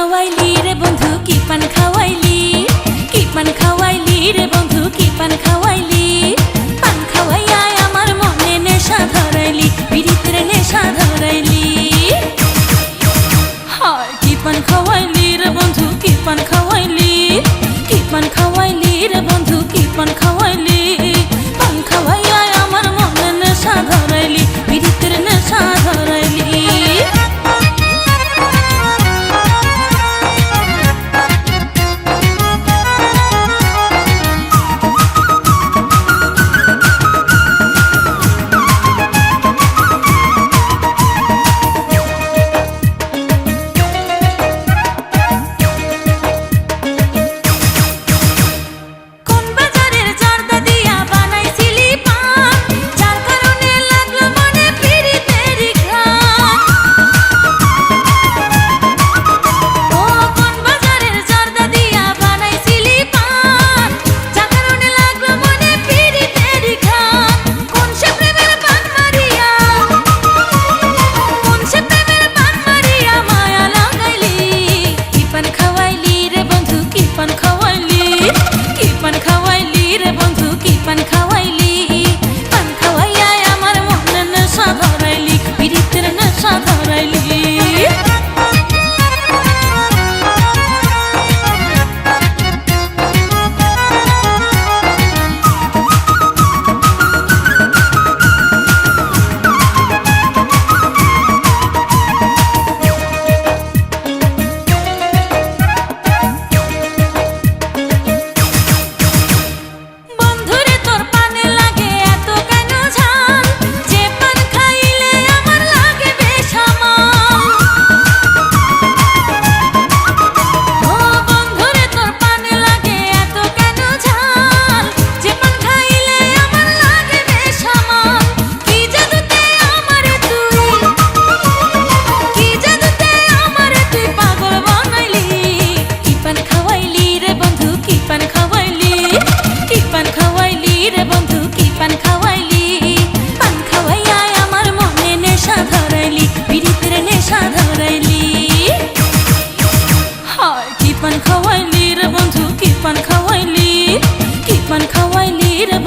খাওয়াইলি রে বন্ধু কি পান খাওয়াইলি, কি পান খাওয়াইলি রে বন্ধু কি পান খাওয়াইলি। পান খাওয়াইয়া আমার মনে নেশা ধরাইলি, বিড়িতে নেশা ধরাইলি। হায় কি পান খাওয়াইলি রে বন্ধু কি পান খাওয়াইলি, কি পান খাওয়াইলি রে বন্ধু কি পান খাওয়াইলি। পান খাওয়াইয়া আমার মনে নেশা ধরাইলি, বিড়িতে নেশা ধরাইলি। পান খাওয়াইলি রে বন্ধু কি পান খাওয়াইলি, কি পান খাওয়াইলি রে।